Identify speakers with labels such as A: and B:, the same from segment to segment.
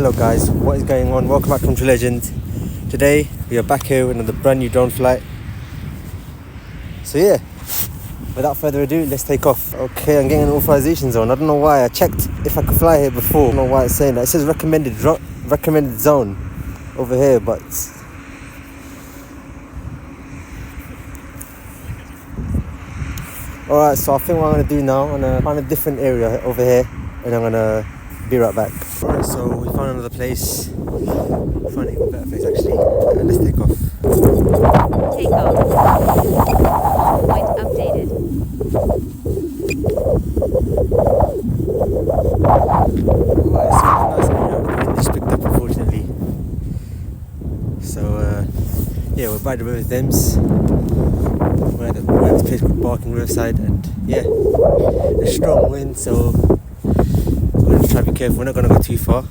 A: Hello guys, what is going on? Welcome back from True Legend. Today we are back here with another brand new drone flight. So yeah, without further ado, let's take off. Okay, I'm getting an authorization zone. I don't know why. I checked if I could fly here before. I don't know why it's saying that. It says recommended zone over here, but alright, so I think what I'm going to do now, I'm going to find a different area over here and I'm going to be right back. Alright, so we found another place. We found an even better place actually. Let's take off.
B: Take off. Point updated.
A: Alright, so nice area. The wind just picked up unfortunately. So yeah, we're by the River Thames. We're at this place called Riverside, and yeah, a strong wind, so we're going to try to be careful. We're not going to go too far.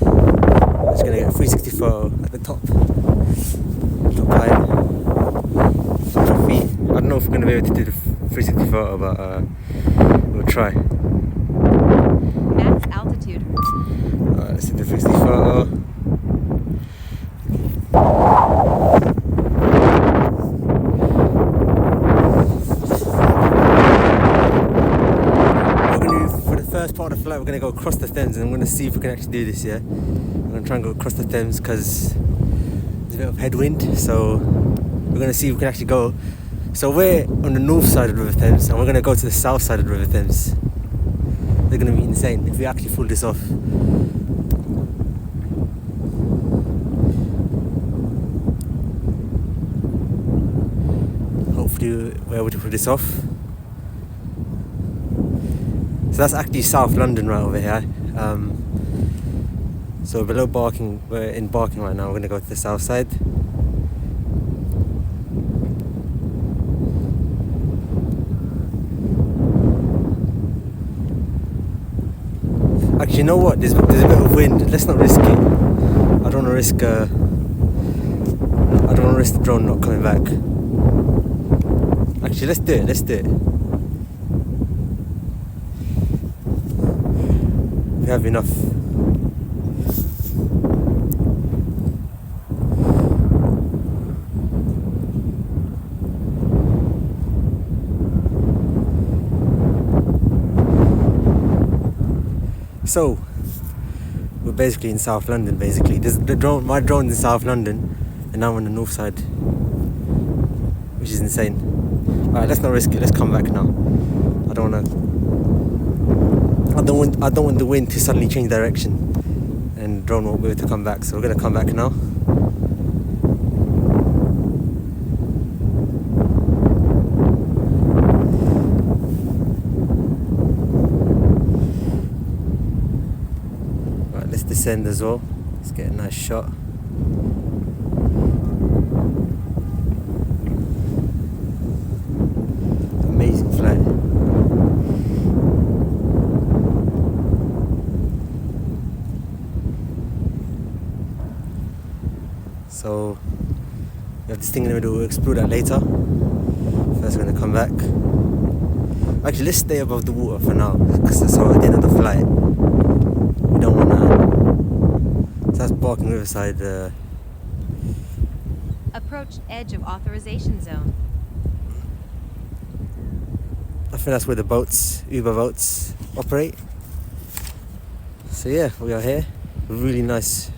A: We're just going to get a 360 photo at the top height, top feet. I don't know if we're going to be able to do the 360 photo, but we'll try.
B: Max altitude.
A: Alright, let's do the 360 photo. Part of the flight, we're going to go across the Thames, and I'm going to see if we can actually do this. Yeah, I'm going to try and go across the Thames because there's a bit of headwind, so we're going to see if we can actually go. So we're on the north side of the River Thames and we're going to go to the south side of the River Thames. They're going to be insane if we actually pull this off. Hopefully we're able to pull this off. So that's actually South London right over here. So below Barking, we're in Barking right now. We're going to go to the south side. Actually, you know what? There's a bit of wind. Let's not risk it. I don't want to risk. I don't want to risk the drone not coming back. Actually, let's do it. Let's do it. We have enough. So we're basically in South London. Basically, my drone's in South London, and I'm on the north side, which is insane. Alright, let's not risk it. Let's come back now. I don't want the wind to suddenly change direction and the drone won't be able to come back, so we're going to come back now. Right, let's descend as well. Let's get a nice shot. Amazing flight. So we have this thing in the middle, we'll explore that later. First we're going to come back. Actually, let's stay above the water for now, because that's at the end of the flight. We don't want to. So that's Barking Riverside.
B: Approach edge of authorization zone.
A: I think that's where the Uber boats operate. So yeah, we are here. Really nice.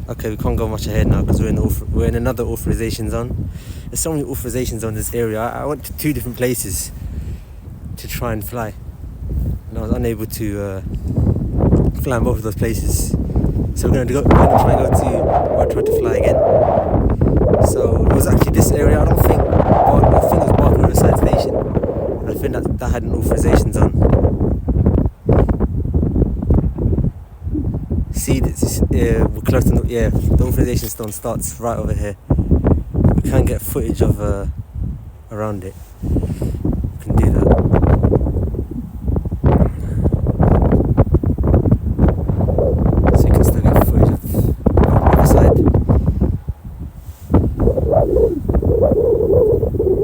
A: Okay, we can't go much ahead now because we're in another authorization zone. There's so many authorization zones in this area. I went to 2 different places to try and fly, and I was unable to fly in both of those places. So we're going to try and go to where I tried to fly again. So it was actually this area. I think it was Barking Riverside Station. And I think that had an authorization zone. See, we're close to the authorization zone starts right over here. We can get footage of around it. We can do that. So you can still get footage of the other side.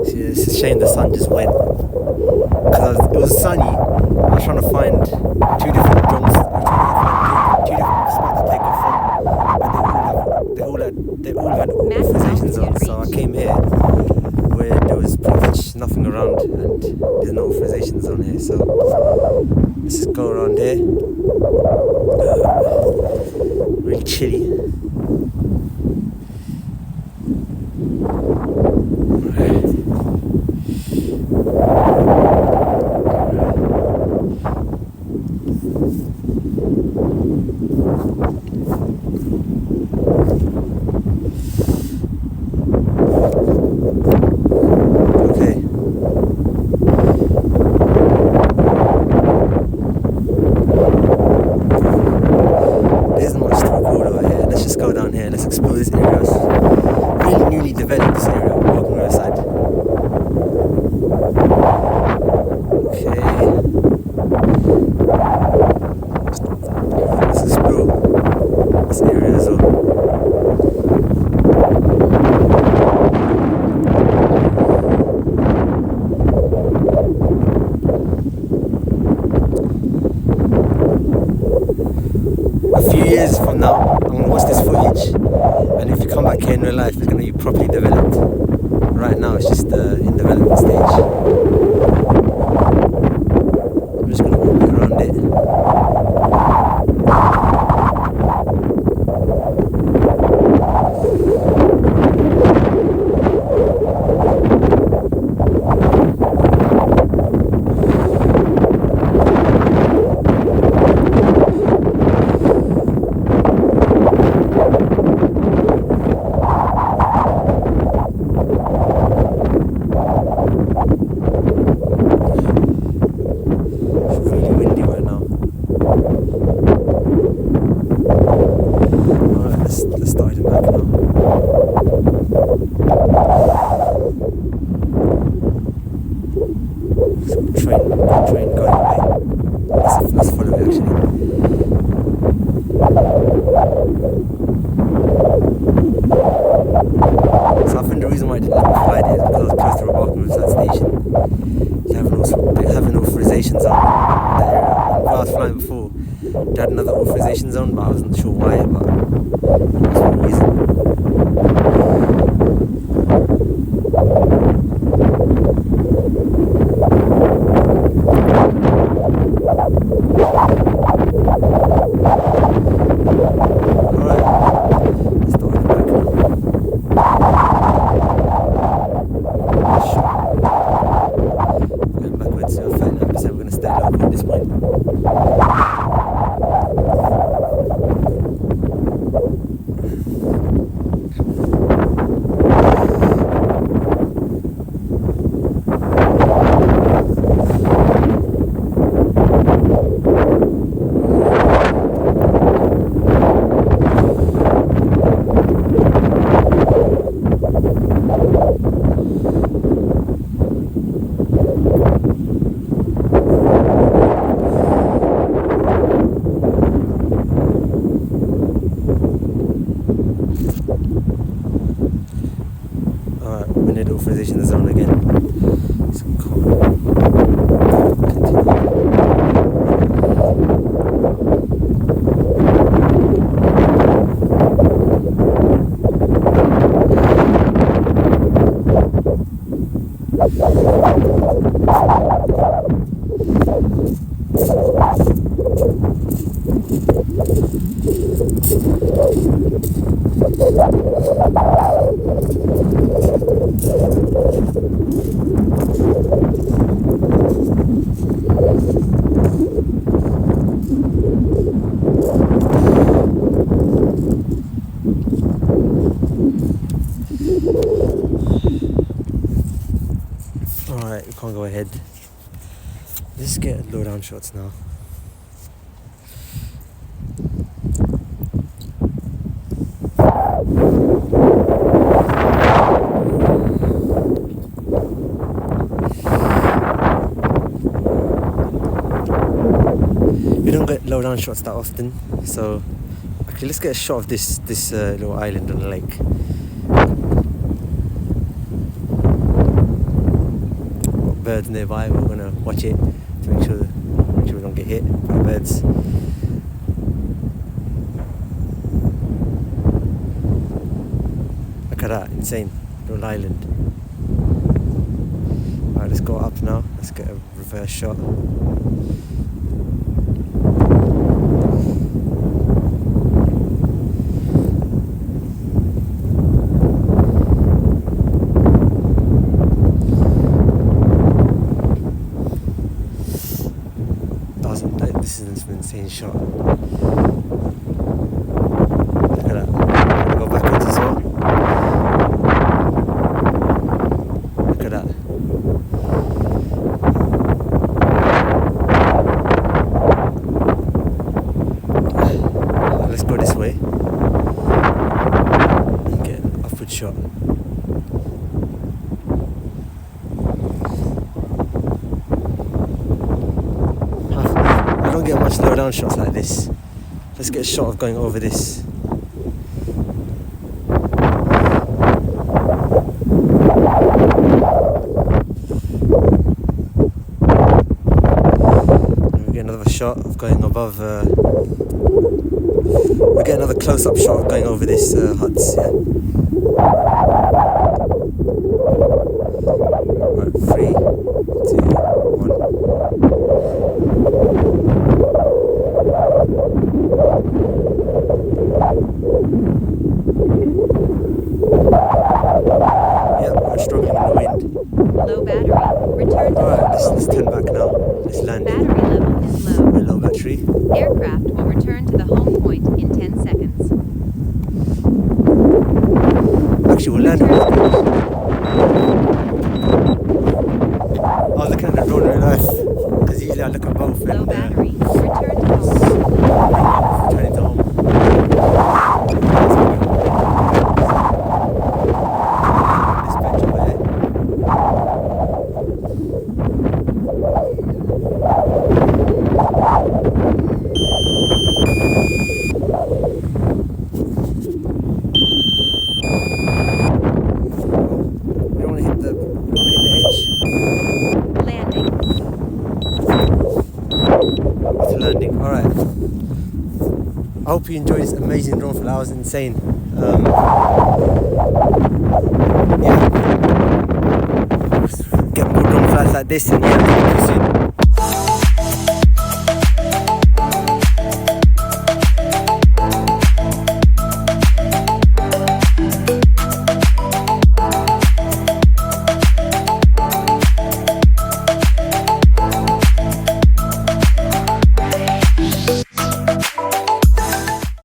A: See, it's a shame the sun just went. Because it was sunny. I was trying to find 2 different drones. Two different they all had
B: Max
A: authorization zones.
B: altitude
A: So I
B: reached.
A: came here where there was pretty much nothing around and there's no authorization zone here. So let's just go around here. Really chilly. Let's explore this area. It's really newly developed, this area, Welcome Riverside. Okay. Let's explore this area as well. A few years from now, I'm going to watch this footage, and if you come back here in real life, it's going to be properly developed. Right now, it's just in development stage. I'm just going to walk a bit around it. Let's start heading back now. Train going away. Let's follow it actually. So I think the reason why I didn't apply it is because I was close to Welcome Riverside station. They have an authorization zone in that area. When I was flying before, they had another authorization zone, but I wasn't sure why. But that's one reason. Alright, let's start it back now. Going backwards to 39%, we're going to stay local at this point. Alright, we need authorization zone again. So continue. Alright, we can't go ahead. Let's get low down shots now. We don't get low down shots that often, so actually let's get a shot of this little island on the lake. Got birds nearby, we're gonna watch it to make sure we don't get hit by birds. Look at that, insane. Little island. Alright, let's go up now. Let's get a reverse shot. This is an insane shot. Look at that. Go backwards as well. Look at that. Let's go this way and get an upward shot. I don't get much low down shots like this. Let's get a shot of going over this. And we get another shot of going above. We get another close-up shot of going over this huts. Yeah. Right, 3, 2, 1. Yeah, we're struggling in the wind.
B: Low battery. Return to
A: Alright, let's turn back now. Let's land.
B: Battery level is low.
A: We're low battery.
B: Aircraft will return to the home point in 10 seconds.
A: Actually, we'll land. I was looking at the drone in real life because usually I look at both
B: Low
A: and
B: battery. Return to home.
A: turn it to home. This bench over there. You don't want to hit the edge.
B: Landing.
A: It's a landing. Alright. I hope you enjoyed this amazing drone flight. That was insane. Yeah. Get more drone flights like this and yeah, see you soon.